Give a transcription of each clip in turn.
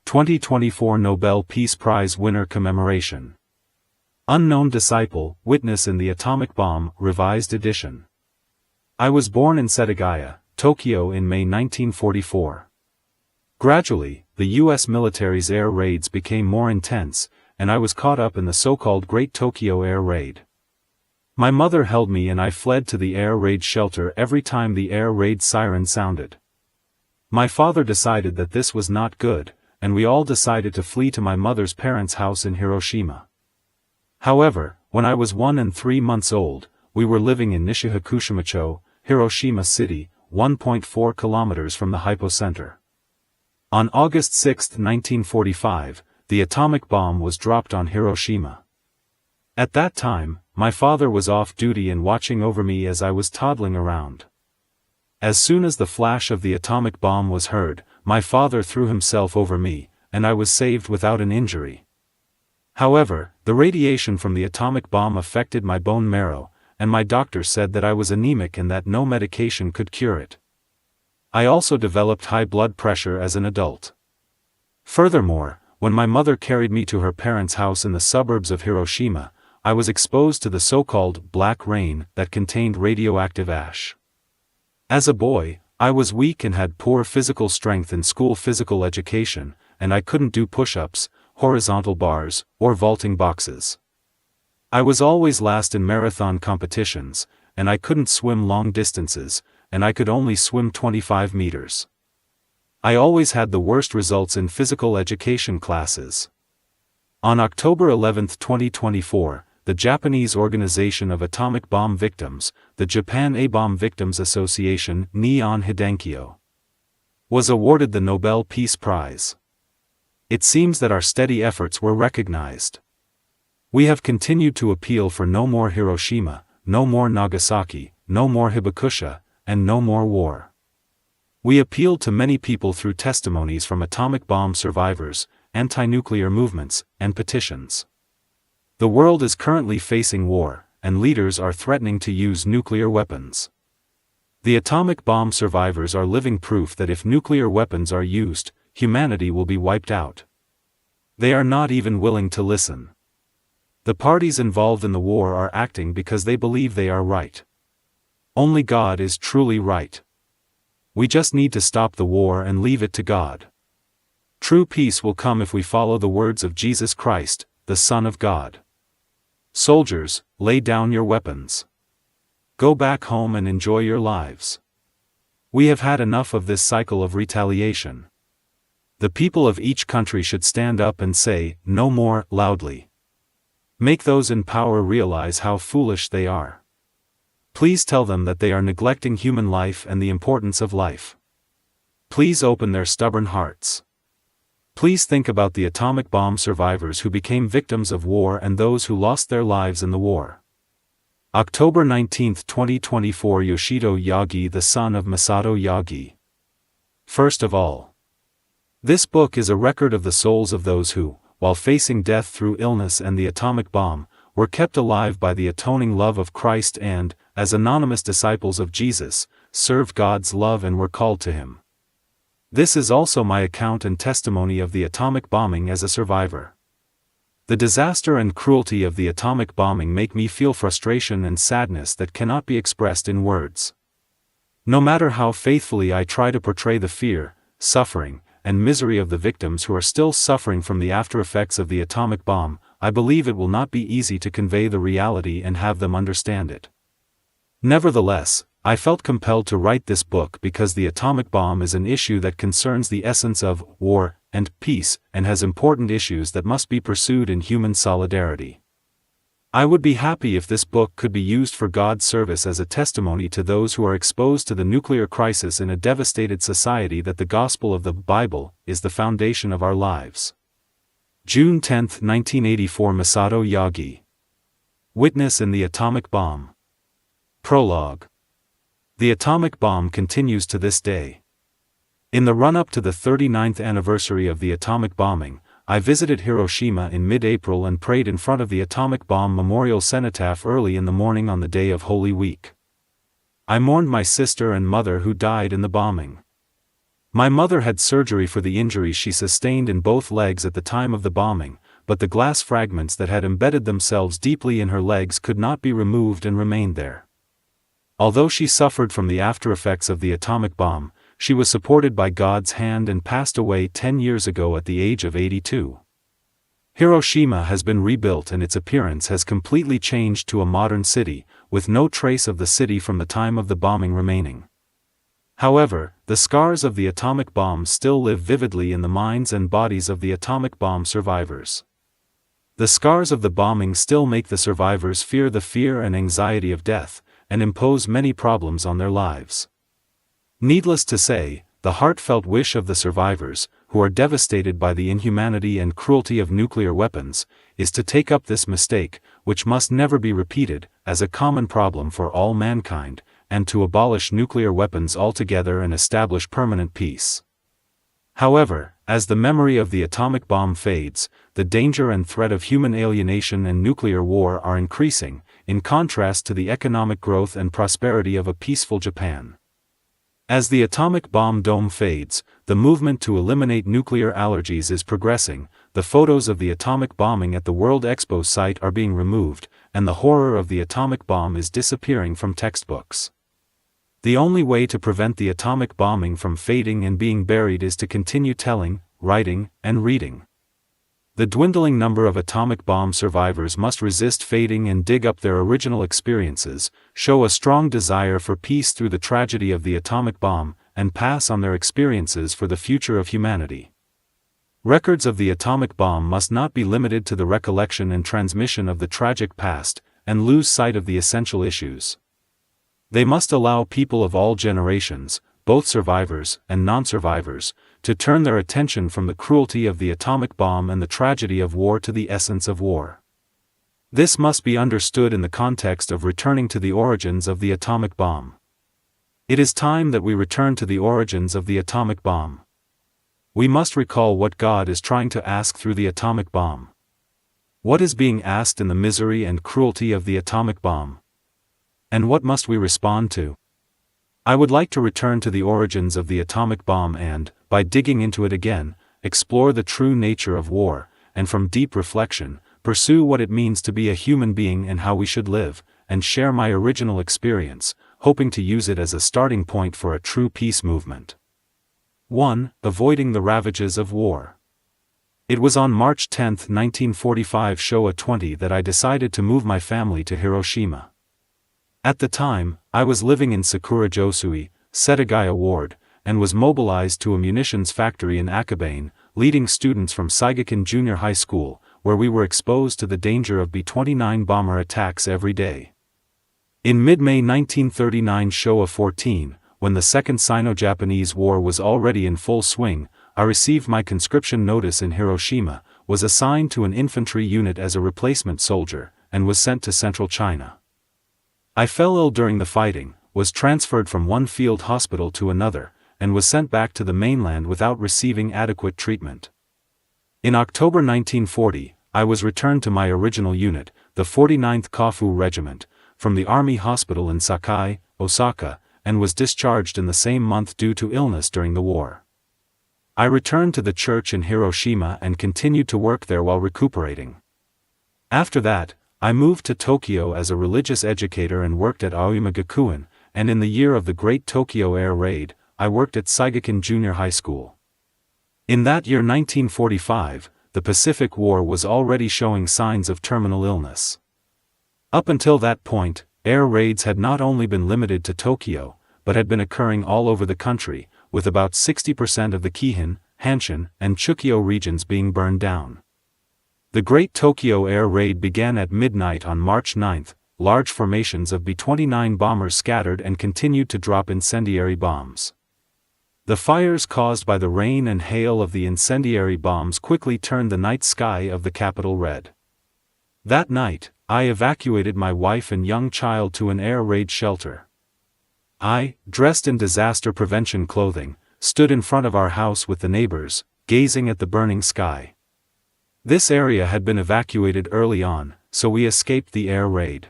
2024 Nobel Peace Prize winner commemoration. Unknown Disciple, Witness in the Atomic Bomb, Revised Edition. I was born in Setagaya, Tokyo in May 1944. Gradually, the U.S. military's air raids became more intense, and I was caught up in the so-called Great Tokyo Air Raid. My mother held me and I fled to the air raid shelter every time the air raid siren sounded. My father decided that this was not good, and we all decided to flee to my mother's parents' house in Hiroshima. However, when I was 1 and 3 months old, we were living in Nishihakushimacho, Hiroshima City, 1.4 kilometers from the hypocenter. On August 6, 1945, the atomic bomb was dropped on Hiroshima. At that time, my father was off duty and watching over me as I was toddling around. As soon as the flash of the atomic bomb was heard, my father threw himself over me, and I was saved without an injury. However, the radiation from the atomic bomb affected my bone marrow, and my doctor said that I was anemic and that no medication could cure it. I also developed high blood pressure as an adult. Furthermore, when my mother carried me to her parents' house in the suburbs of Hiroshima, I was exposed to the so-called black rain that contained radioactive ash. As a boy, I was weak and had poor physical strength in school physical education, and I couldn't do push-ups, horizontal bars, or vaulting boxes. I was always last in marathon competitions, and I couldn't swim long distances, and I could only swim 25 meters. I always had the worst results in physical education classes. On October 11, 2024, the Japanese Organization of Atomic Bomb Victims, the Japan A-Bomb Victims Association, Nihon Hidankyo, was awarded the Nobel Peace Prize. It seems that our steady efforts were recognized. We have continued to appeal for no more Hiroshima, no more Nagasaki, no more Hibakusha, and no more war. We appealed to many people through testimonies from atomic bomb survivors, anti-nuclear movements, and petitions. The world is currently facing war, and leaders are threatening to use nuclear weapons. The atomic bomb survivors are living proof that if nuclear weapons are used, humanity will be wiped out. They are not even willing to listen. The parties involved in the war are acting because they believe they are right. Only God is truly right. We just need to stop the war and leave it to God. True peace will come if we follow the words of Jesus Christ, the Son of God. Soldiers, lay down your weapons. Go back home and enjoy your lives. We have had enough of this cycle of retaliation. The people of each country should stand up and say, "No more," loudly. Make those in power realize how foolish they are. Please tell them that they are neglecting human life and the importance of life. Please open their stubborn hearts. Please think about the atomic bomb survivors who became victims of war and those who lost their lives in the war. October 19, 2024 Yoshito Yagi, the son of Masato Yagi. First of all, this book is a record of the souls of those who, while facing death through illness and the atomic bomb, were kept alive by the atoning love of Christ and, as anonymous disciples of Jesus, served God's love and were called to Him. This is also my account and testimony of the atomic bombing as a survivor. The disaster and cruelty of the atomic bombing make me feel frustration and sadness that cannot be expressed in words. No matter how faithfully I try to portray the fear, suffering, and misery of the victims who are still suffering from the after-effects of the atomic bomb, I believe it will not be easy to convey the reality and have them understand it. Nevertheless, I felt compelled to write this book because the atomic bomb is an issue that concerns the essence of war and peace and has important issues that must be pursued in human solidarity. I would be happy if this book could be used for God's service as a testimony to those who are exposed to the nuclear crisis in a devastated society that the gospel of the Bible is the foundation of our lives. June 10, 1984 Masato Yagi. Witness in the Atomic Bomb. Prologue. The atomic bomb continues to this day. In the run-up to the 39th anniversary of the atomic bombing, I visited Hiroshima in mid-April and prayed in front of the atomic bomb memorial cenotaph early in the morning on the day of Holy Week. I mourned my sister and mother who died in the bombing. My mother had surgery for the injuries she sustained in both legs at the time of the bombing, but the glass fragments that had embedded themselves deeply in her legs could not be removed and remained there. Although she suffered from the aftereffects of the atomic bomb, she was supported by God's hand and passed away 10 years ago at the age of 82. Hiroshima has been rebuilt and its appearance has completely changed to a modern city, with no trace of the city from the time of the bombing remaining. However, the scars of the atomic bomb still live vividly in the minds and bodies of the atomic bomb survivors. The scars of the bombing still make the survivors fear the fear and anxiety of death, and impose many problems on their lives. Needless to say, the heartfelt wish of the survivors, who are devastated by the inhumanity and cruelty of nuclear weapons, is to take up this mistake, which must never be repeated, as a common problem for all mankind, and to abolish nuclear weapons altogether and establish permanent peace. However, as the memory of the atomic bomb fades, the danger and threat of human alienation and nuclear war are increasing, in contrast to the economic growth and prosperity of a peaceful Japan. As the atomic bomb dome fades, the movement to eliminate nuclear allergies is progressing, the photos of the atomic bombing at the World Expo site are being removed, and the horror of the atomic bomb is disappearing from textbooks. The only way to prevent the atomic bombing from fading and being buried is to continue telling, writing, and reading. The dwindling number of atomic bomb survivors must resist fading and dig up their original experiences, show a strong desire for peace through the tragedy of the atomic bomb, and pass on their experiences for the future of humanity. Records of the atomic bomb must not be limited to the recollection and transmission of the tragic past, and lose sight of the essential issues. They must allow people of all generations, both survivors and non-survivors, to turn their attention from the cruelty of the atomic bomb and the tragedy of war to the essence of war. This must be understood in the context of returning to the origins of the atomic bomb. It is time that we return to the origins of the atomic bomb. We must recall what God is trying to ask through the atomic bomb. What is being asked in the misery and cruelty of the atomic bomb? And what must we respond to? I would like to return to the origins of the atomic bomb and, by digging into it again, explore the true nature of war, and from deep reflection, pursue what it means to be a human being and how we should live, and share my original experience, hoping to use it as a starting point for a true peace movement. 1. Avoiding the ravages of war. It was on March 10, 1945 Showa 20 that I decided to move my family to Hiroshima. At the time, I was living in Sakurajosui, Setagaya Ward, and was mobilized to a munitions factory in Akabane, leading students from Saigakan Junior High School, where we were exposed to the danger of B-29 bomber attacks every day. In mid-May 1939 Showa 14, when the Second Sino-Japanese War was already in full swing, I received my conscription notice in Hiroshima, was assigned to an infantry unit as a replacement soldier, and was sent to central China. I fell ill during the fighting, was transferred from one field hospital to another, and was sent back to the mainland without receiving adequate treatment. In October 1940, I was returned to my original unit, the 49th Kafu Regiment, from the Army Hospital in Sakai, Osaka, and was discharged in the same month due to illness during the war. I returned to the church in Hiroshima and continued to work there while recuperating. After that, I moved to Tokyo as a religious educator and worked at Aoyama Gakuen, and in the year of the Great Tokyo Air Raid, I worked at Saigakan Junior High School. In that year 1945, the Pacific War was already showing signs of terminal illness. Up until that point, air raids had not only been limited to Tokyo, but had been occurring all over the country, with about 60% of the Keihan, Hanshin, and Chukyo regions being burned down. The Great Tokyo Air Raid began at midnight on March 9. Large formations of B-29 bombers scattered and continued to drop incendiary bombs. The fires caused by the rain and hail of the incendiary bombs quickly turned the night sky of the capital red. That night, I evacuated my wife and young child to an air raid shelter. I, dressed in disaster prevention clothing, stood in front of our house with the neighbors, gazing at the burning sky. This area had been evacuated early on, so we escaped the air raid.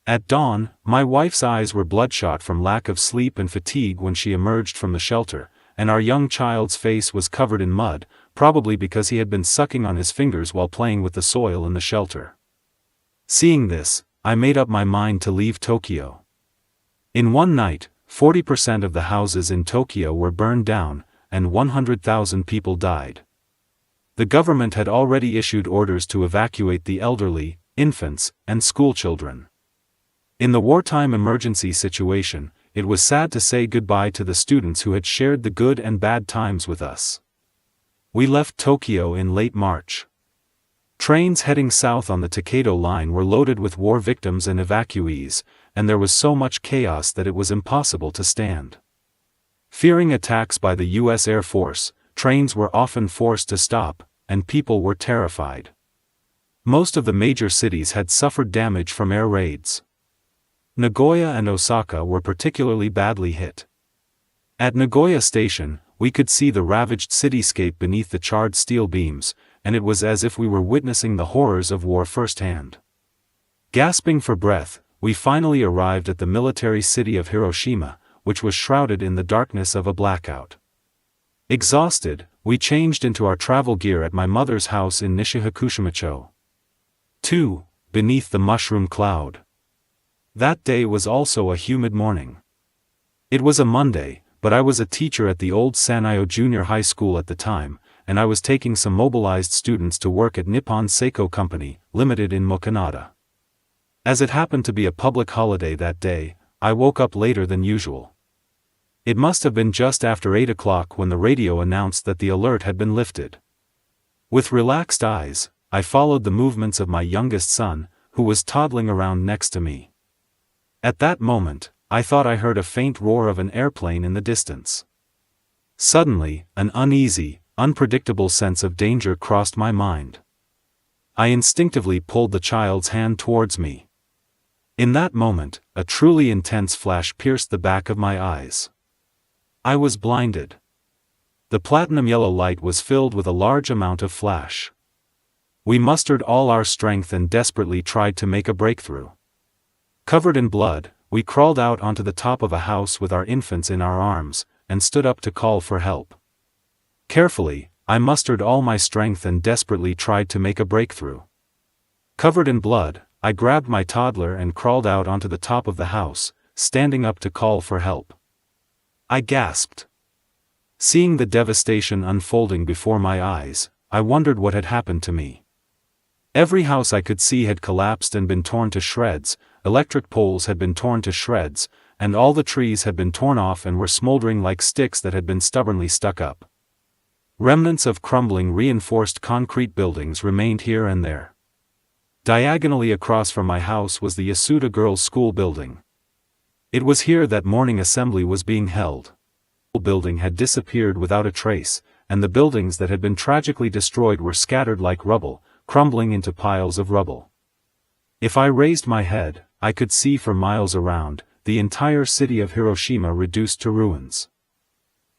At dawn, my wife's eyes were bloodshot from lack of sleep and fatigue when she emerged from the shelter, and our young child's face was covered in mud, probably because he had been sucking on his fingers while playing with the soil in the shelter. Seeing this, I made up my mind to leave Tokyo. In one night, 40% of the houses in Tokyo were burned down, and 100,000 people died. The government had already issued orders to evacuate the elderly, infants, and schoolchildren. In the wartime emergency situation, it was sad to say goodbye to the students who had shared the good and bad times with us. We left Tokyo in late March. Trains heading south on the Takedo line were loaded with war victims and evacuees, and there was so much chaos that it was impossible to stand. Fearing attacks by the U.S. Air Force, trains were often forced to stop, and people were terrified. Most of the major cities had suffered damage from air raids. Nagoya and Osaka were particularly badly hit. At Nagoya Station, we could see the ravaged cityscape beneath the charred steel beams, and it was as if we were witnessing the horrors of war firsthand. Gasping for breath, we finally arrived at the military city of Hiroshima, which was shrouded in the darkness of a blackout. Exhausted, we changed into our travel gear at my mother's house in Nishihakushimacho. 2. Beneath the mushroom cloud. That day was also a humid morning. It was a Monday, but I was a teacher at the old Sanayo Junior High School at the time, and I was taking some mobilized students to work at Nippon Seiko Company, Limited in Mokanada. As it happened to be a public holiday that day, I woke up later than usual. It must have been just after 8 o'clock when the radio announced that the alert had been lifted. With relaxed eyes, I followed the movements of my youngest son, who was toddling around next to me. At that moment, I thought I heard a faint roar of an airplane in the distance. Suddenly, an uneasy, unpredictable sense of danger crossed my mind. I instinctively pulled the child's hand towards me. In that moment, a truly intense flash pierced the back of my eyes. I was blinded. The platinum yellow light was filled with a large amount of flash. We mustered all our strength and desperately tried to make a breakthrough. Covered in blood, we crawled out onto the top of a house with our infants in our arms, and stood up to call for help. Carefully, I mustered all my strength and desperately tried to make a breakthrough. Covered in blood, I grabbed my toddler and crawled out onto the top of the house, standing up to call for help. I gasped. Seeing the devastation unfolding before my eyes, I wondered what had happened to me. Every house I could see had collapsed and been torn to shreds, electric poles had been torn to shreds, and all the trees had been torn off and were smoldering like sticks that had been stubbornly stuck up. Remnants of crumbling reinforced concrete buildings remained here and there. Diagonally across from my house was the Yasuda Girls' School building. It was here that morning assembly was being held. The building had disappeared without a trace, and the buildings that had been tragically destroyed were scattered like rubble, crumbling into piles of rubble. If I raised my head, I could see for miles around, the entire city of Hiroshima reduced to ruins.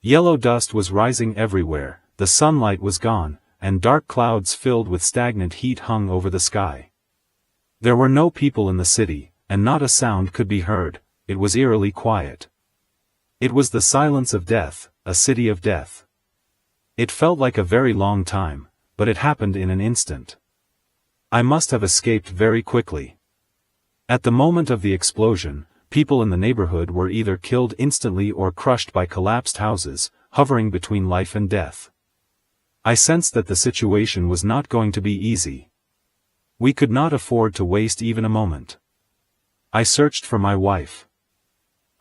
Yellow dust was rising everywhere, the sunlight was gone, and dark clouds filled with stagnant heat hung over the sky. There were no people in the city, and not a sound could be heard. It was eerily quiet. It was the silence of death, a city of death. It felt like a very long time, but it happened in an instant. I must have escaped very quickly. At the moment of the explosion, people in the neighborhood were either killed instantly or crushed by collapsed houses, hovering between life and death. I sensed that the situation was not going to be easy. We could not afford to waste even a moment. I searched for my wife.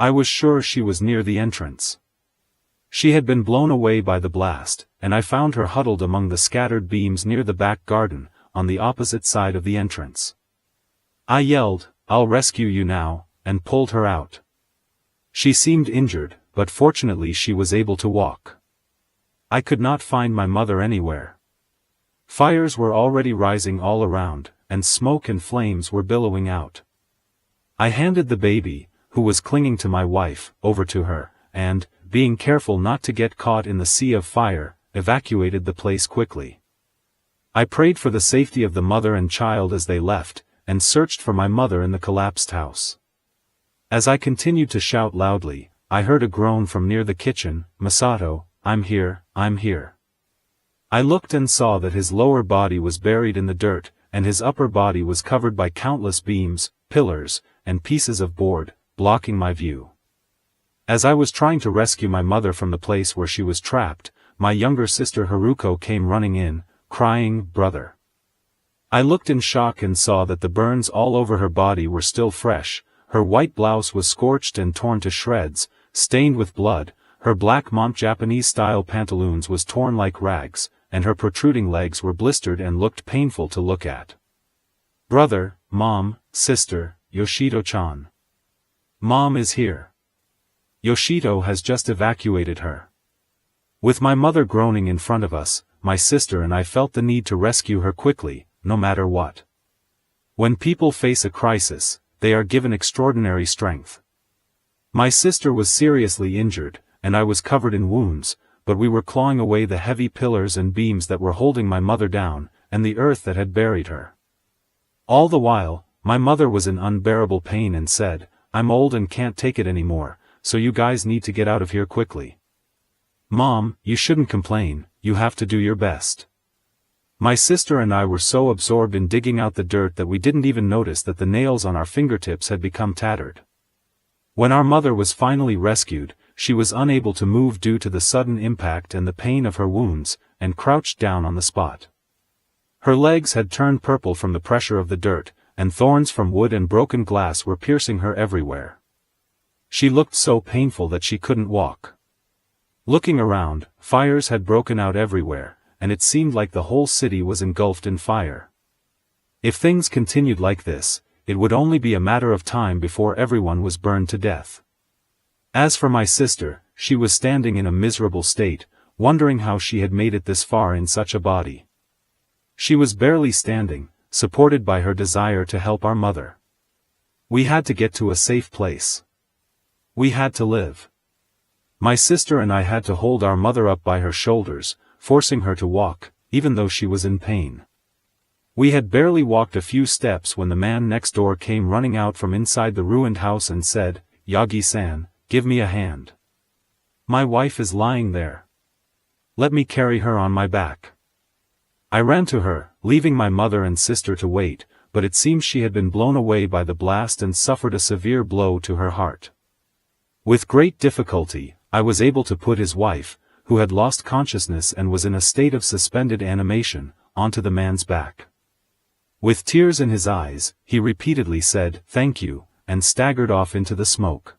I was sure she was near the entrance. She had been blown away by the blast, and I found her huddled among the scattered beams near the back garden, on the opposite side of the entrance. I yelled, "I'll rescue you now," and pulled her out. She seemed injured, but fortunately she was able to walk. I could not find my mother anywhere. Fires were already rising all around, and smoke and flames were billowing out. I handed the baby, who was clinging to my wife, over to her, and, being careful not to get caught in the sea of fire, evacuated the place quickly. I prayed for the safety of the mother and child as they left, and searched for my mother in the collapsed house. As I continued to shout loudly, I heard a groan from near the kitchen. "Masato, I'm here, I'm here. I looked and saw that his lower body was buried in the dirt, and his upper body was covered by countless beams, pillars, and pieces of board, blocking my view. As I was trying to rescue my mother from the place where she was trapped, my younger sister Haruko came running in, crying, "Brother." I looked in shock and saw that the burns all over her body were still fresh. Her white blouse was scorched and torn to shreds, stained with blood, her black mont Japanese-style pantaloons was torn like rags, and her protruding legs were blistered and looked painful to look at. "Brother, Mom, sister, Yoshito-chan. Mom is here. Yoshito has just evacuated her." With my mother groaning in front of us, my sister and I felt the need to rescue her quickly, no matter what. When people face a crisis, they are given extraordinary strength. My sister was seriously injured, and I was covered in wounds, but we were clawing away the heavy pillars and beams that were holding my mother down, and the earth that had buried her. All the while, my mother was in unbearable pain and said, "I'm old and can't take it anymore, so you guys need to get out of here quickly. Mom, you shouldn't complain, you have to do your best." My sister and I were so absorbed in digging out the dirt that we didn't even notice that the nails on our fingertips had become tattered. When our mother was finally rescued, she was unable to move due to the sudden impact and the pain of her wounds, and crouched down on the spot. Her legs had turned purple from the pressure of the dirt, and thorns from wood and broken glass were piercing her everywhere. She looked so painful that she couldn't walk. Looking around, fires had broken out everywhere, and it seemed like the whole city was engulfed in fire. If things continued like this, it would only be a matter of time before everyone was burned to death. As for my sister, she was standing in a miserable state, wondering how she had made it this far in such a body. She was barely standing, supported by her desire to help our mother. We had to get to a safe place. We had to live. My sister and I had to hold our mother up by her shoulders, forcing her to walk, even though she was in pain. We had barely walked a few steps when the man next door came running out from inside the ruined house and said, "Yagi-san, give me a hand. My wife is lying there. Let me carry her on my back." I ran to her, leaving my mother and sister to wait, but it seems she had been blown away by the blast and suffered a severe blow to her heart. With great difficulty, I was able to put his wife, who had lost consciousness and was in a state of suspended animation, onto the man's back. With tears in his eyes, he repeatedly said, "Thank you," and staggered off into the smoke.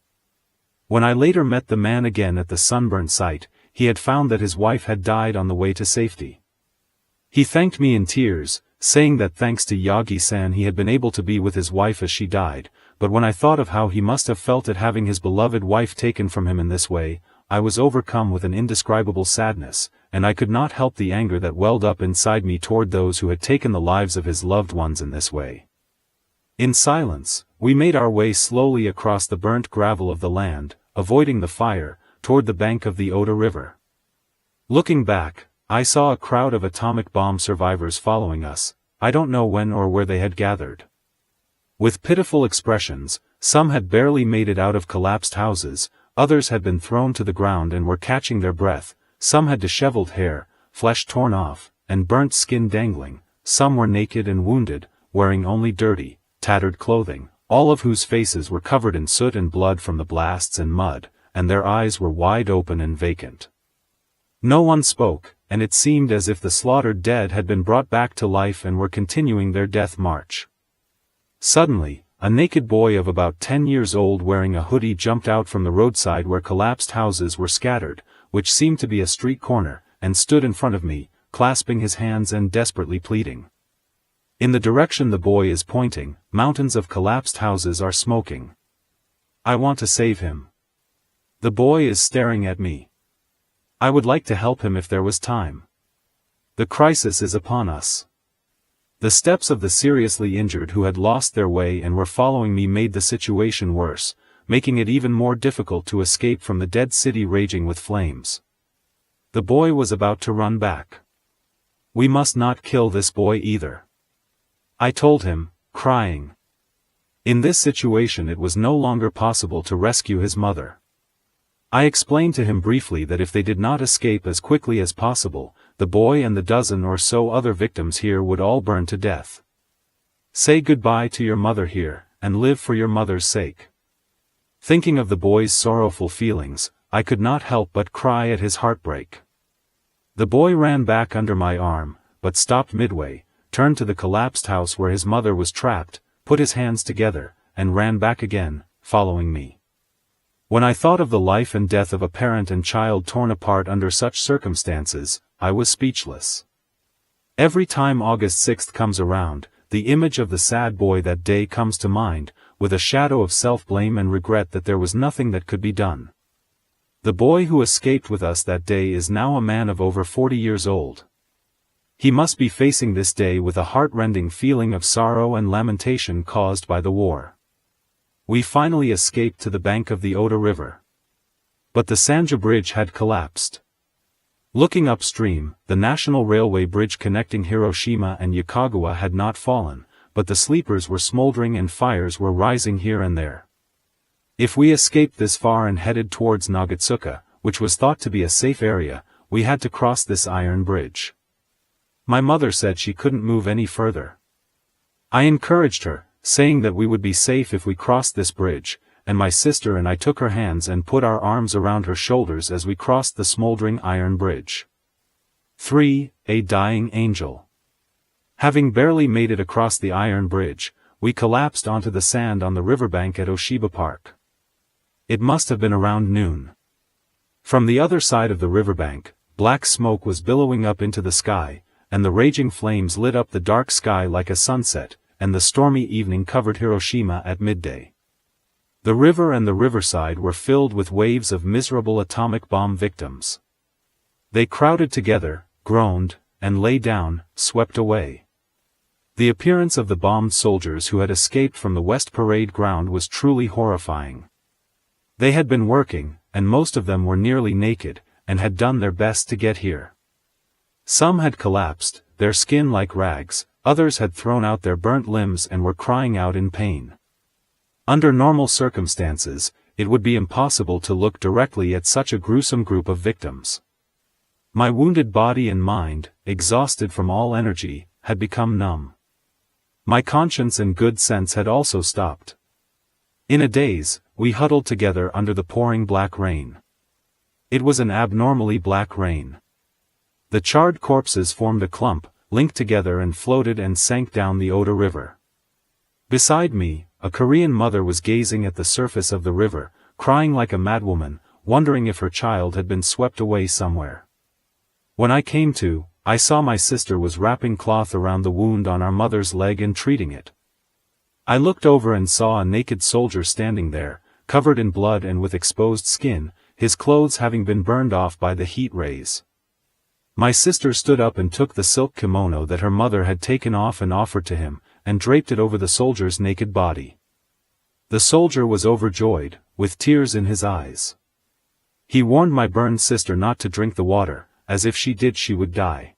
When I later met the man again at the sunburnt site, he had found that his wife had died on the way to safety. He thanked me in tears, saying that thanks to Yagi-san he had been able to be with his wife as she died, but when I thought of how he must have felt at having his beloved wife taken from him in this way, I was overcome with an indescribable sadness, and I could not help the anger that welled up inside me toward those who had taken the lives of his loved ones in this way. In silence, we made our way slowly across the burnt gravel of the land, avoiding the fire, toward the bank of the Oda River. Looking back, I saw a crowd of atomic bomb survivors following us. I don't know when or where they had gathered. With pitiful expressions, some had barely made it out of collapsed houses, others had been thrown to the ground and were catching their breath, some had disheveled hair, flesh torn off, and burnt skin dangling, some were naked and wounded, wearing only dirty, tattered clothing, all of whose faces were covered in soot and blood from the blasts and mud, and their eyes were wide open and vacant. No one spoke, and it seemed as if the slaughtered dead had been brought back to life and were continuing their death march. Suddenly, a naked boy of about 10 years old wearing a hoodie jumped out from the roadside where collapsed houses were scattered, which seemed to be a street corner, and stood in front of me, clasping his hands and desperately pleading. In the direction the boy is pointing, mountains of collapsed houses are smoking. I want to save him. The boy is staring at me. I would like to help him if there was time. The crisis is upon us. The steps of the seriously injured who had lost their way and were following me made the situation worse, making it even more difficult to escape from the dead city raging with flames. The boy was about to run back. We must not kill this boy either. I told him, crying. In this situation it was no longer possible to rescue his mother. I explained to him briefly that if they did not escape as quickly as possible, the boy and the dozen or so other victims here would all burn to death. Say goodbye to your mother here, and live for your mother's sake. Thinking of the boy's sorrowful feelings, I could not help but cry at his heartbreak. The boy ran back under my arm, but stopped midway, turned to the collapsed house where his mother was trapped, put his hands together, and ran back again, following me. When I thought of the life and death of a parent and child torn apart under such circumstances, I was speechless. Every time August 6th comes around, the image of the sad boy that day comes to mind, with a shadow of self-blame and regret that there was nothing that could be done. The boy who escaped with us that day is now a man of over 40 years old. He must be facing this day with a heart-rending feeling of sorrow and lamentation caused by the war. We finally escaped to the bank of the Oda River. But the Sanja Bridge had collapsed. Looking upstream, the National Railway bridge connecting Hiroshima and Yokogawa had not fallen, but the sleepers were smoldering and fires were rising here and there. If we escaped this far and headed towards Nagatsuka, which was thought to be a safe area, we had to cross this iron bridge. My mother said she couldn't move any further. I encouraged her, saying that we would be safe if we crossed this bridge, and my sister and I took her hands and put our arms around her shoulders as we crossed the smoldering iron bridge. 3. A dying angel. Having barely made it across the iron bridge, we collapsed onto the sand on the riverbank at Oshiba Park. It must have been around noon. From the other side of the riverbank, black smoke was billowing up into the sky, and the raging flames lit up the dark sky like a sunset, and the stormy evening covered Hiroshima at midday. The river and the riverside were filled with waves of miserable atomic bomb victims. They crowded together, groaned, and lay down, swept away. The appearance of the bombed soldiers who had escaped from the West Parade Ground was truly horrifying. They had been working, and most of them were nearly naked, and had done their best to get here. Some had collapsed, their skin like rags, others had thrown out their burnt limbs and were crying out in pain. Under normal circumstances, it would be impossible to look directly at such a gruesome group of victims. My wounded body and mind, exhausted from all energy, had become numb. My conscience and good sense had also stopped. In a daze, we huddled together under the pouring black rain. It was an abnormally black rain. The charred corpses formed a clump, linked together and floated and sank down the Oda River. Beside me, a Korean mother was gazing at the surface of the river, crying like a madwoman, wondering if her child had been swept away somewhere. When I came to, I saw my sister was wrapping cloth around the wound on our mother's leg and treating it. I looked over and saw a naked soldier standing there, covered in blood and with exposed skin, his clothes having been burned off by the heat rays. My sister stood up and took the silk kimono that her mother had taken off and offered to him, and draped it over the soldier's naked body. The soldier was overjoyed, with tears in his eyes. He warned my burned sister not to drink the water, as if she did she would die.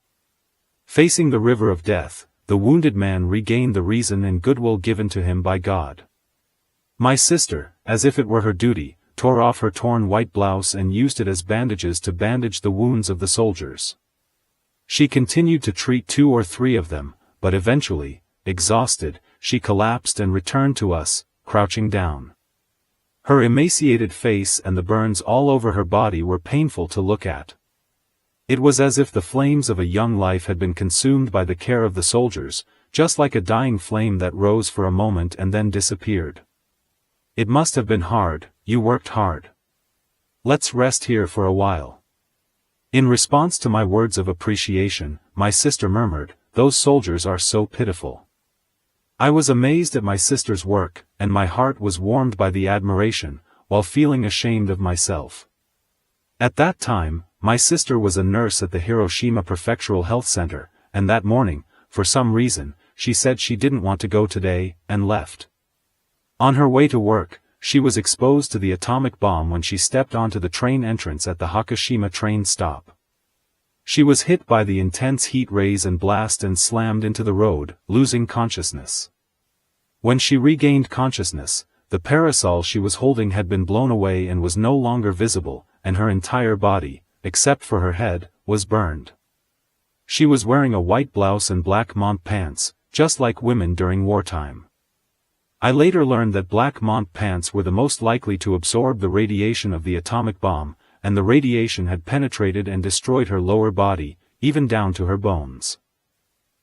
Facing the river of death, the wounded man regained the reason and goodwill given to him by God. My sister, as if it were her duty, tore off her torn white blouse and used it as bandages to bandage the wounds of the soldiers. She continued to treat 2 or 3 of them, but eventually, exhausted, she collapsed and returned to us, crouching down. Her emaciated face and the burns all over her body were painful to look at. It was as if the flames of a young life had been consumed by the care of the soldiers, just like a dying flame that rose for a moment and then disappeared. It must have been hard, you worked hard. Let's rest here for a while. In response to my words of appreciation, my sister murmured, "Those soldiers are so pitiful." I was amazed at my sister's work, and my heart was warmed by the admiration, while feeling ashamed of myself. At that time, my sister was a nurse at the Hiroshima Prefectural Health Center, and that morning, for some reason, she said she didn't want to go today, and left. On her way to work, she was exposed to the atomic bomb when she stepped onto the train entrance at the Hakushima train stop. She was hit by the intense heat rays and blast and slammed into the road, losing consciousness. When she regained consciousness, the parasol she was holding had been blown away and was no longer visible, and her entire body, except for her head, was burned. She was wearing a white blouse and black mont pants, just like women during wartime. I later learned that black mont pants were the most likely to absorb the radiation of the atomic bomb, and the radiation had penetrated and destroyed her lower body, even down to her bones.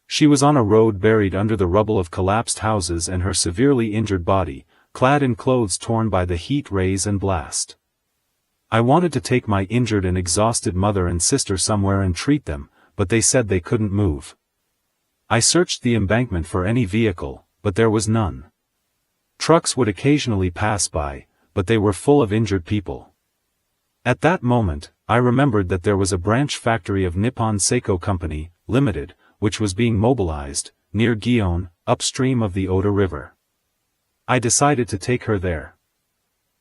She was on a road buried under the rubble of collapsed houses, and her severely injured body, clad in clothes torn by the heat rays and blast. I wanted to take my injured and exhausted mother and sister somewhere and treat them, but they said they couldn't move. I searched the embankment for any vehicle, but there was none. Trucks would occasionally pass by, but they were full of injured people. At that moment, I remembered that there was a branch factory of Nippon Seiko Company, Limited, which was being mobilized, near Gion, upstream of the Oda River. I decided to take her there.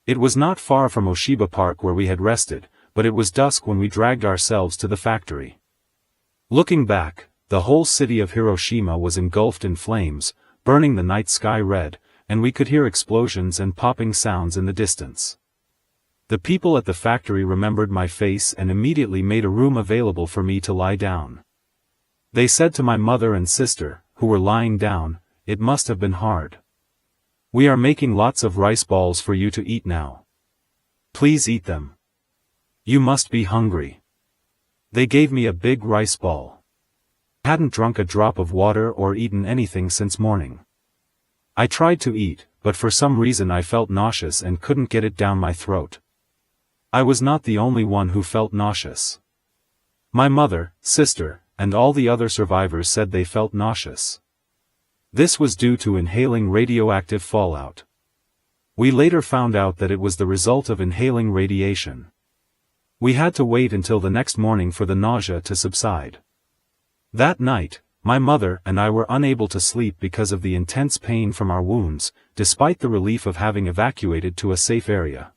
It was not far from Oshiba Park where we had rested, but it was dusk when we dragged ourselves to the factory. Looking back, the whole city of Hiroshima was engulfed in flames, burning the night sky red, and we could hear explosions and popping sounds in the distance. The people at the factory remembered my face and immediately made a room available for me to lie down. They said to my mother and sister, who were lying down, "It must have been hard. We are making lots of rice balls for you to eat now. Please eat them. You must be hungry." They gave me a big rice ball. I hadn't drunk a drop of water or eaten anything since morning. I tried to eat, but for some reason I felt nauseous and couldn't get it down my throat. I was not the only one who felt nauseous. My mother, sister, and all the other survivors said they felt nauseous. This was due to inhaling radioactive fallout. We later found out that it was the result of inhaling radiation. We had to wait until the next morning for the nausea to subside. That night, my mother and I were unable to sleep because of the intense pain from our wounds, despite the relief of having evacuated to a safe area.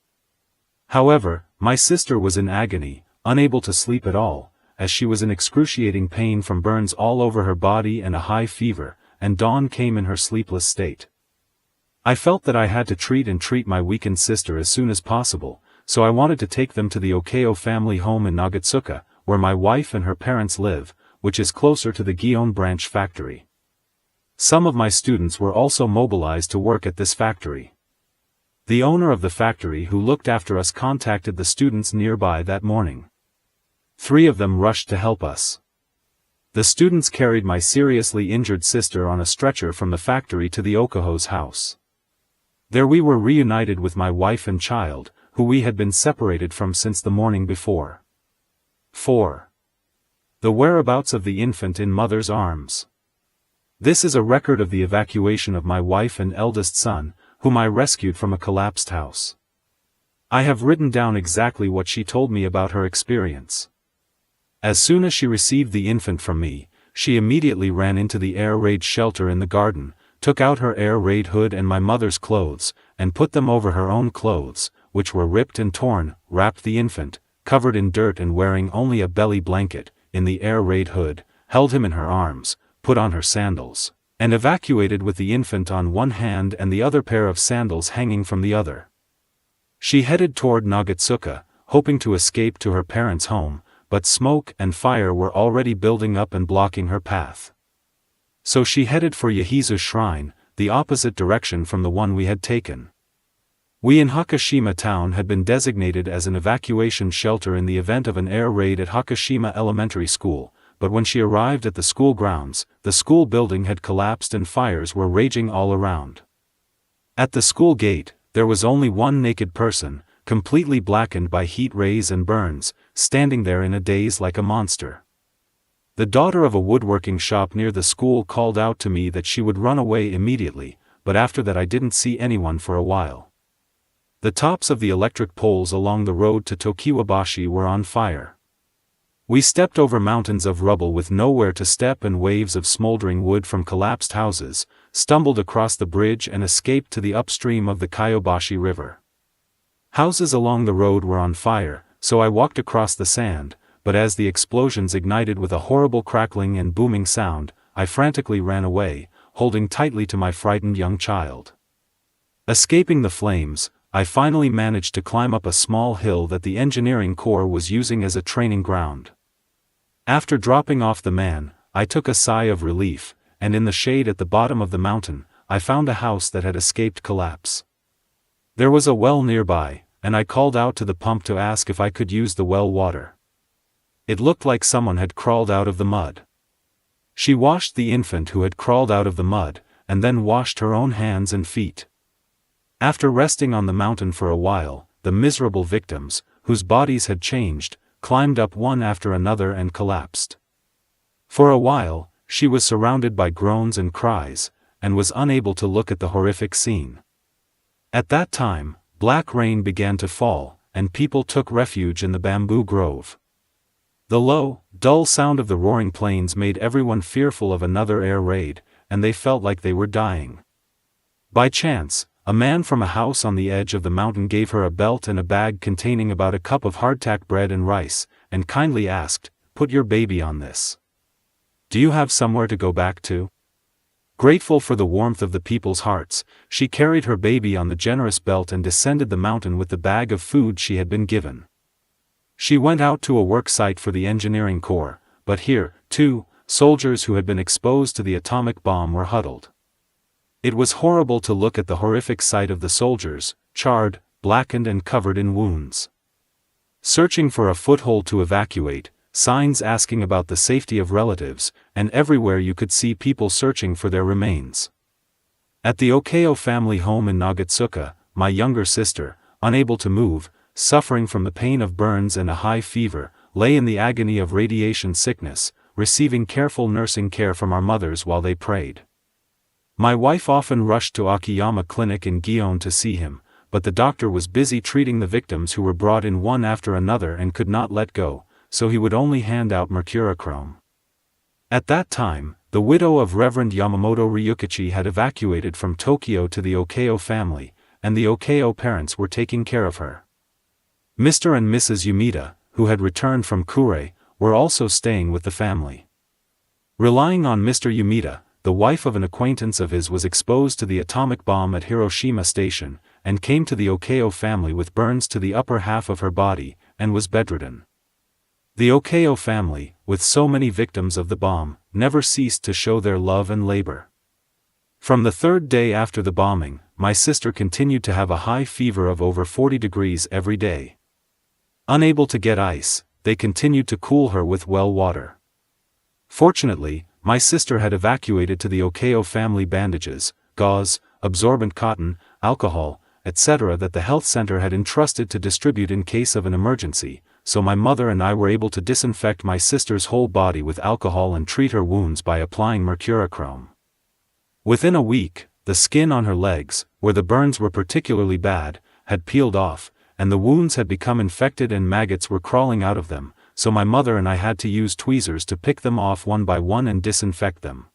However, my sister was in agony, unable to sleep at all, as she was in excruciating pain from burns all over her body and a high fever, and dawn came in her sleepless state. I felt that I had to treat my weakened sister as soon as possible, so I wanted to take them to the Okeo family home in Nagatsuka, where my wife and her parents live, which is closer to the Gion branch factory. Some of my students were also mobilized to work at this factory. The owner of the factory who looked after us contacted the students nearby that morning. 3 of them rushed to help us. The students carried my seriously injured sister on a stretcher from the factory to the Okaho's house. There we were reunited with my wife and child, who we had been separated from since the morning before. 4. The whereabouts of the infant in mother's arms. This is a record of the evacuation of my wife and eldest son, whom I rescued from a collapsed house. I have written down exactly what she told me about her experience. As soon as she received the infant from me, she immediately ran into the air raid shelter in the garden, took out her air raid hood and my mother's clothes, and put them over her own clothes, which were ripped and torn, wrapped the infant, covered in dirt and wearing only a belly blanket, in the air raid hood, held him in her arms, put on her sandals, and evacuated with the infant on one hand and the other pair of sandals hanging from the other. She headed toward Nagatsuka, hoping to escape to her parents' home, but smoke and fire were already building up and blocking her path. So she headed for Yahizu Shrine, the opposite direction from the one we had taken. We in Hakushima town had been designated as an evacuation shelter in the event of an air raid at Hakushima Elementary School, but when she arrived at the school grounds, the school building had collapsed and fires were raging all around. At the school gate, there was only one naked person, completely blackened by heat rays and burns, standing there in a daze like a monster. The daughter of a woodworking shop near the school called out to me that she would run away immediately, but after that I didn't see anyone for a while. The tops of the electric poles along the road to Tokiwabashi were on fire. We stepped over mountains of rubble with nowhere to step and waves of smoldering wood from collapsed houses, stumbled across the bridge and escaped to the upstream of the Kyobashi River. Houses along the road were on fire, so I walked across the sand, but as the explosions ignited with a horrible crackling and booming sound, I frantically ran away, holding tightly to my frightened young child. Escaping the flames, I finally managed to climb up a small hill that the engineering corps was using as a training ground. After dropping off the man, I took a sigh of relief, and in the shade at the bottom of the mountain, I found a house that had escaped collapse. There was a well nearby, and I called out to the pump to ask if I could use the well water. It looked like someone had crawled out of the mud. She washed the infant who had crawled out of the mud, and then washed her own hands and feet. After resting on the mountain for a while, the miserable victims, whose bodies had changed, climbed up one after another and collapsed. For a while, she was surrounded by groans and cries, and was unable to look at the horrific scene. At that time, black rain began to fall, and people took refuge in the bamboo grove. The low, dull sound of the roaring plains made everyone fearful of another air raid, and they felt like they were dying. By chance, a man from a house on the edge of the mountain gave her a belt and a bag containing about a cup of hardtack bread and rice, and kindly asked, "Put your baby on this. Do you have somewhere to go back to?" Grateful for the warmth of the people's hearts, she carried her baby on the generous belt and descended the mountain with the bag of food she had been given. She went out to a work site for the engineering corps, but here, too, soldiers who had been exposed to the atomic bomb were huddled. It was horrible to look at the horrific sight of the soldiers, charred, blackened and covered in wounds. Searching for a foothold to evacuate, signs asking about the safety of relatives, and everywhere you could see people searching for their remains. At the Okeo family home in Nagatsuka, my younger sister, unable to move, suffering from the pain of burns and a high fever, lay in the agony of radiation sickness, receiving careful nursing care from our mothers while they prayed. My wife often rushed to Akiyama Clinic in Gion to see him, but the doctor was busy treating the victims who were brought in one after another and could not let go, so he would only hand out mercurochrome. At that time, the widow of Reverend Yamamoto Ryukichi had evacuated from Tokyo to the Okeo family, and the Okeo parents were taking care of her. Mr. and Mrs. Yumida, who had returned from Kure, were also staying with the family. Relying on Mr. Yumida, the wife of an acquaintance of his was exposed to the atomic bomb at Hiroshima Station, and came to the Okeo family with burns to the upper half of her body, and was bedridden. The Okeo family, with so many victims of the bomb, never ceased to show their love and labor. From the third day after the bombing, my sister continued to have a high fever of over 40 degrees every day. Unable to get ice, they continued to cool her with well water. Fortunately, my sister had evacuated to the Okeo family bandages, gauze, absorbent cotton, alcohol, etc. that the health center had entrusted to distribute in case of an emergency, so my mother and I were able to disinfect my sister's whole body with alcohol and treat her wounds by applying mercurochrome. Within a week, the skin on her legs, where the burns were particularly bad, had peeled off, and the wounds had become infected and maggots were crawling out of them, so my mother and I had to use tweezers to pick them off one by one and disinfect them.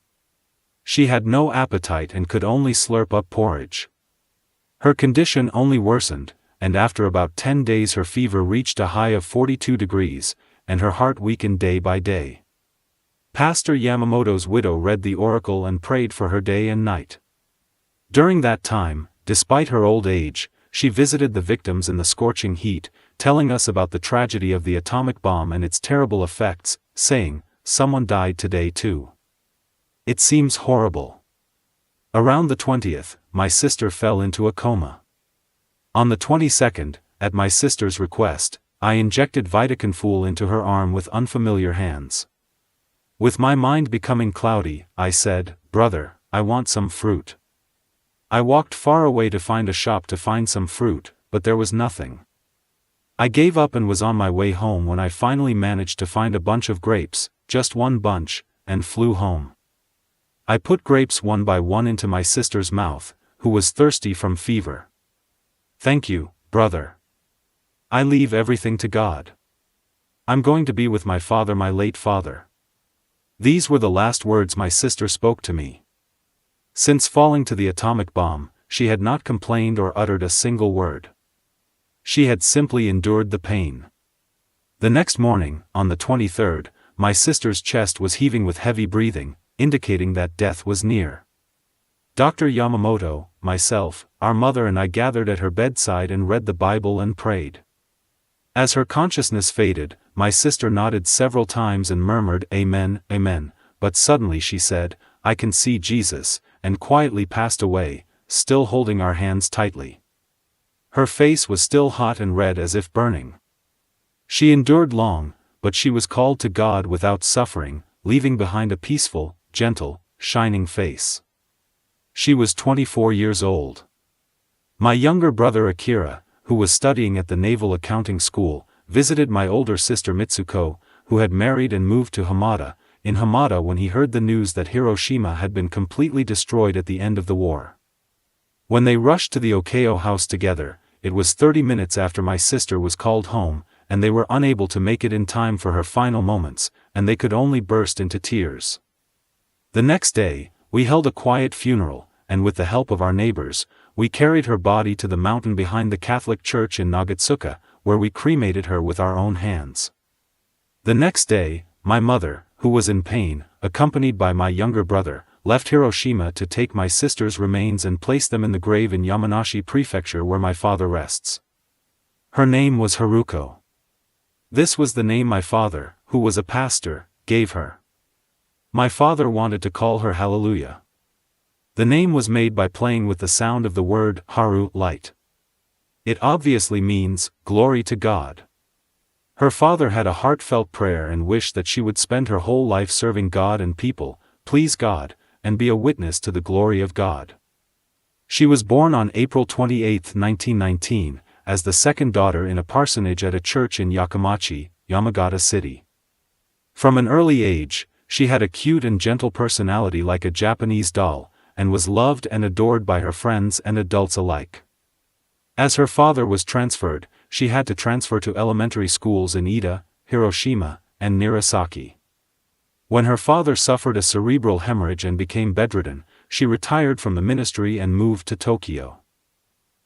She had no appetite and could only slurp up porridge. Her condition only worsened, and after about 10 days her fever reached a high of 42 degrees, and her heart weakened day by day. Pastor Yamamoto's widow read the oracle and prayed for her day and night. During that time, despite her old age, she visited the victims in the scorching heat, telling us about the tragedy of the atomic bomb and its terrible effects, saying, "Someone died today too. It seems horrible." Around the 20th, my sister fell into a coma. On the 22nd, at my sister's request, I injected Vitaconfool into her arm with unfamiliar hands. With my mind becoming cloudy, I said, "Brother, I want some fruit." I walked far away to find a shop to find some fruit, but there was nothing. I gave up and was on my way home when I finally managed to find a bunch of grapes, just one bunch, and flew home. I put grapes one by one into my sister's mouth, who was thirsty from fever. "Thank you, brother. I leave everything to God. I'm going to be with my father, my late father." These were the last words my sister spoke to me. Since falling to the atomic bomb, she had not complained or uttered a single word. She had simply endured the pain. The next morning, on the 23rd, my sister's chest was heaving with heavy breathing, indicating that death was near. Dr. Yamamoto, myself, our mother and I gathered at her bedside and read the Bible and prayed. As her consciousness faded, my sister nodded several times and murmured, "Amen, amen," but suddenly she said, "I can see Jesus," and quietly passed away, still holding our hands tightly. Her face was still hot and red as if burning. She endured long, but she was called to God without suffering, leaving behind a peaceful, gentle, shining face. She was 24 years old. My younger brother Akira, who was studying at the Naval Accounting School, visited my older sister Mitsuko, who had married and moved to Hamada, in Hamada when he heard the news that Hiroshima had been completely destroyed at the end of the war. When they rushed to the Okao house together, it was 30 minutes after my sister was called home, and they were unable to make it in time for her final moments, and they could only burst into tears. The next day, we held a quiet funeral, and with the help of our neighbors, we carried her body to the mountain behind the Catholic church in Nagatsuka, where we cremated her with our own hands. The next day, my mother, who was in pain, accompanied by my younger brother, left Hiroshima to take my sister's remains and place them in the grave in Yamanashi Prefecture where my father rests. Her name was Haruko. This was the name my father, who was a pastor, gave her. My father wanted to call her Hallelujah. The name was made by playing with the sound of the word Haru, light. It obviously means, glory to God. Her father had a heartfelt prayer and wished that she would spend her whole life serving God and people, please God, and be a witness to the glory of God. She was born on April 28, 1919, as the second daughter in a parsonage at a church in Yakamachi, Yamagata City. From an early age, she had a cute and gentle personality like a Japanese doll, and was loved and adored by her friends and adults alike. As her father was transferred, she had to transfer to elementary schools in Ida, Hiroshima, and Nagasaki. When her father suffered a cerebral hemorrhage and became bedridden, she retired from the ministry and moved to Tokyo.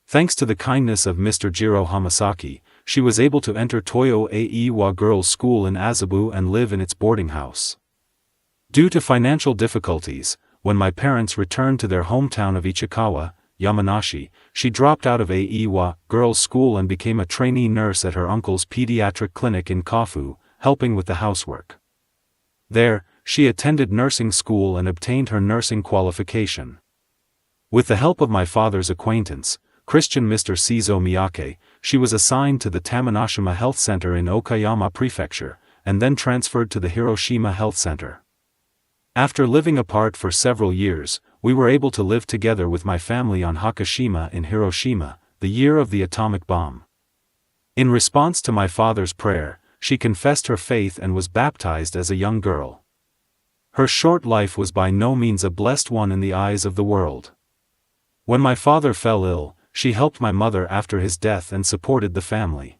Thanks to the kindness of Mr. Jiro Hamasaki, she was able to enter Toyo Aiwa Girls' School in Azabu and live in its boarding house. Due to financial difficulties, when my parents returned to their hometown of Ichikawa, Yamanashi, she dropped out of Aiwa Girls' School and became a trainee nurse at her uncle's pediatric clinic in Kofu, helping with the housework. There, she attended nursing school and obtained her nursing qualification. With the help of my father's acquaintance, Christian Mr. Seizo Miyake, she was assigned to the Tamanashima Health Center in Okayama Prefecture, and then transferred to the Hiroshima Health Center. After living apart for several years, we were able to live together with my family on Hakushima in Hiroshima, the year of the atomic bomb. In response to my father's prayer, she confessed her faith and was baptized as a young girl. Her short life was by no means a blessed one in the eyes of the world. When my father fell ill, she helped my mother after his death and supported the family.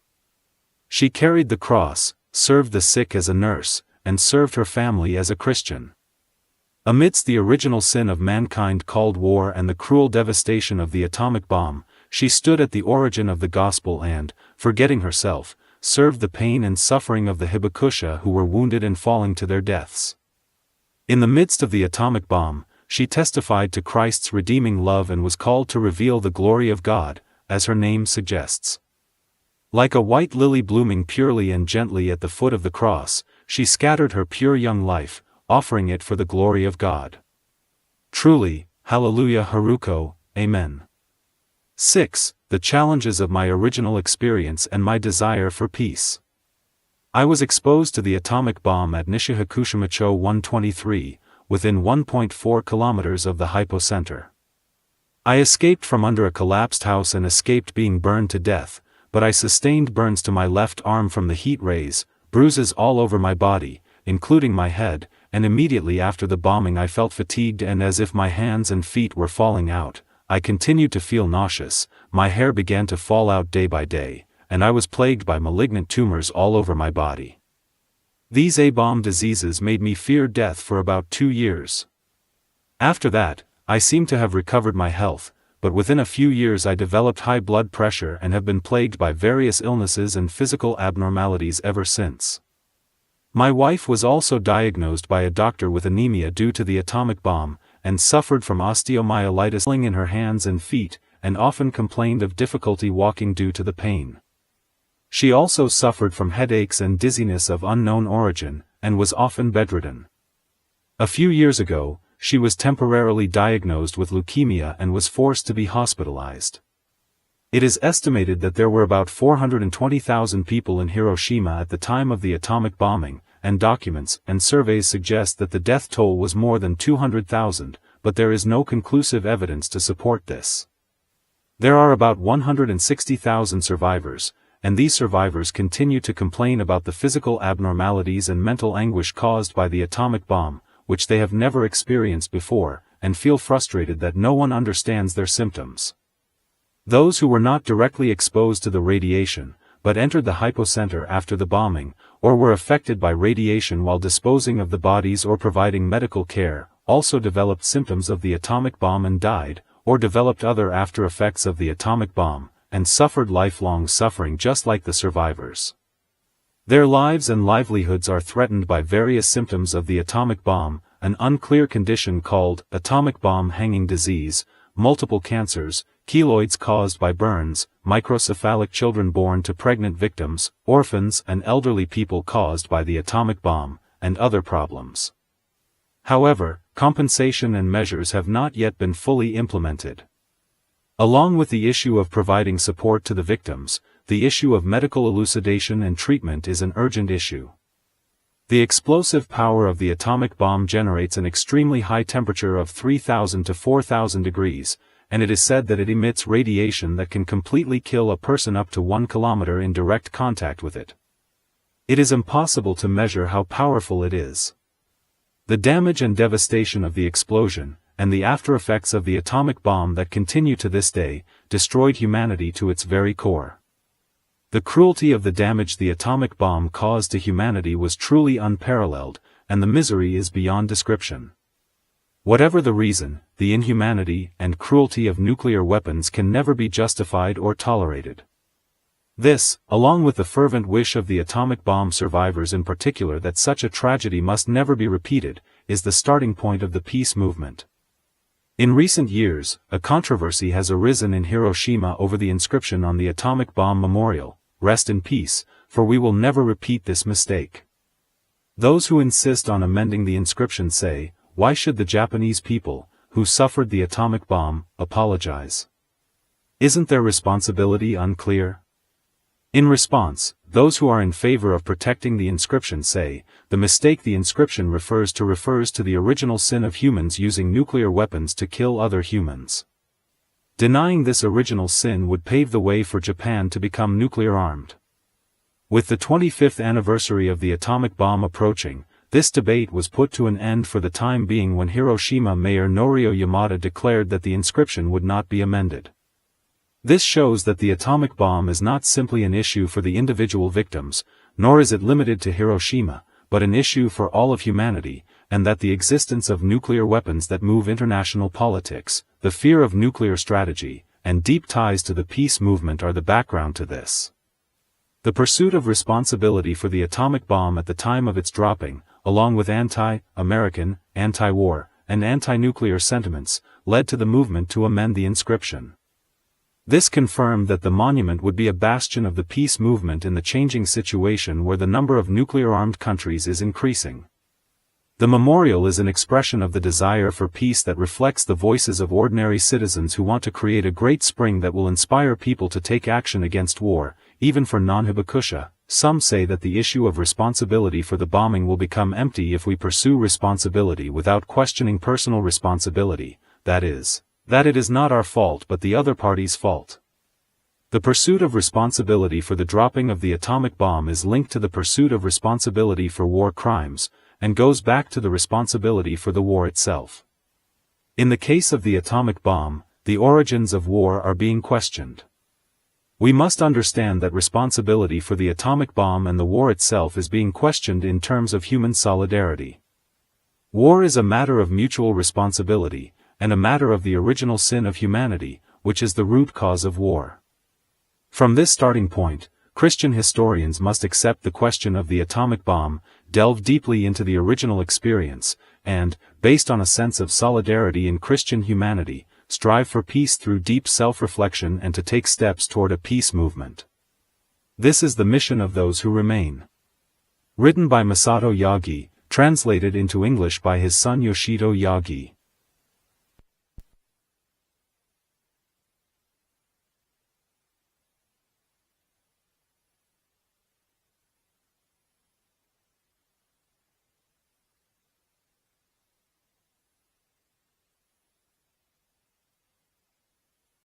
She carried the cross, served the sick as a nurse, and served her family as a Christian. Amidst the original sin of mankind called war and the cruel devastation of the atomic bomb, she stood at the origin of the gospel and, forgetting herself, served the pain and suffering of the Hibakusha who were wounded and falling to their deaths. In the midst of the atomic bomb, she testified to Christ's redeeming love and was called to reveal the glory of God, as her name suggests. Like a white lily blooming purely and gently at the foot of the cross, she scattered her pure young life, offering it for the glory of God. Truly, Hallelujah Haruko, Amen. 6. The challenges of my original experience and my desire for peace. I was exposed to the atomic bomb at Nishihakushimacho 123, within 1.4 kilometers of the hypocenter. I escaped from under a collapsed house and escaped being burned to death, but I sustained burns to my left arm from the heat rays, bruises all over my body, including my head, and immediately after the bombing I felt fatigued and as if my hands and feet were falling out. I continued to feel nauseous, my hair began to fall out day by day, and I was plagued by malignant tumors all over my body. These A-bomb diseases made me fear death for about 2 years. After that, I seemed to have recovered my health, but within a few years I developed high blood pressure and have been plagued by various illnesses and physical abnormalities ever since. My wife was also diagnosed by a doctor with anemia due to the atomic bomb, and suffered from osteomyelitis in her hands and feet, and often complained of difficulty walking due to the pain. She also suffered from headaches and dizziness of unknown origin, and was often bedridden. A few years ago, she was temporarily diagnosed with leukemia and was forced to be hospitalized. It is estimated that there were about 420,000 people in Hiroshima at the time of the atomic bombing, and documents and surveys suggest that the death toll was more than 200,000, but there is no conclusive evidence to support this. There are about 160,000 survivors, and these survivors continue to complain about the physical abnormalities and mental anguish caused by the atomic bomb, which they have never experienced before, and feel frustrated that no one understands their symptoms. Those who were not directly exposed to the radiation, but entered the hypocenter after the bombing, or were affected by radiation while disposing of the bodies or providing medical care, also developed symptoms of the atomic bomb and died, or developed other after effects of the atomic bomb, and suffered lifelong suffering just like the survivors. Their lives and livelihoods are threatened by various symptoms of the atomic bomb, an unclear condition called atomic bomb hanging disease, multiple cancers, keloids caused by burns, microcephalic children born to pregnant victims, orphans and elderly people caused by the atomic bomb, and other problems. However, compensation and measures have not yet been fully implemented. Along with the issue of providing support to the victims, the issue of medical elucidation and treatment is an urgent issue. The explosive power of the atomic bomb generates an extremely high temperature of 3,000 to 4,000 degrees, and it is said that it emits radiation that can completely kill a person up to 1 kilometer in direct contact with it. It is impossible to measure how powerful it is. The damage and devastation of the explosion, and the after-effects of the atomic bomb that continue to this day, destroyed humanity to its very core. The cruelty of the damage the atomic bomb caused to humanity was truly unparalleled, and the misery is beyond description. Whatever the reason, the inhumanity and cruelty of nuclear weapons can never be justified or tolerated. This, along with the fervent wish of the atomic bomb survivors in particular that such a tragedy must never be repeated, is the starting point of the peace movement. In recent years, a controversy has arisen in Hiroshima over the inscription on the atomic bomb memorial, "Rest in peace, for we will never repeat this mistake." Those who insist on amending the inscription say, why should the Japanese people, who suffered the atomic bomb, apologize? Isn't their responsibility unclear? In response, those who are in favor of protecting the inscription say, the mistake the inscription refers to the original sin of humans using nuclear weapons to kill other humans. Denying this original sin would pave the way for Japan to become nuclear armed. With the 25th anniversary of the atomic bomb approaching, this debate was put to an end for the time being when Hiroshima Mayor Norio Yamada declared that the inscription would not be amended. This shows that the atomic bomb is not simply an issue for the individual victims, nor is it limited to Hiroshima, but an issue for all of humanity, and that the existence of nuclear weapons that move international politics, the fear of nuclear strategy, and deep ties to the peace movement are the background to this. The pursuit of responsibility for the atomic bomb at the time of its dropping, along with anti-American, anti-war, and anti-nuclear sentiments, led to the movement to amend the inscription. This confirmed that the monument would be a bastion of the peace movement in the changing situation where the number of nuclear-armed countries is increasing. The memorial is an expression of the desire for peace that reflects the voices of ordinary citizens who want to create a great spring that will inspire people to take action against war, even for non-hibakusha. Some say that the issue of responsibility for the bombing will become empty if we pursue responsibility without questioning personal responsibility, that is, that it is not our fault but the other party's fault. The pursuit of responsibility for the dropping of the atomic bomb is linked to the pursuit of responsibility for war crimes, and goes back to the responsibility for the war itself. In the case of the atomic bomb, the origins of war are being questioned. We must understand that responsibility for the atomic bomb and the war itself is being questioned in terms of human solidarity. War is a matter of mutual responsibility, and a matter of the original sin of humanity, which is the root cause of war. From this starting point, Christian historians must accept the question of the atomic bomb, delve deeply into the original experience, and, based on a sense of solidarity in Christian humanity, strive for peace through deep self-reflection and to take steps toward a peace movement. This is the mission of those who remain. Written by Masato YAGI, translated into English by his son Yoshito YAGI.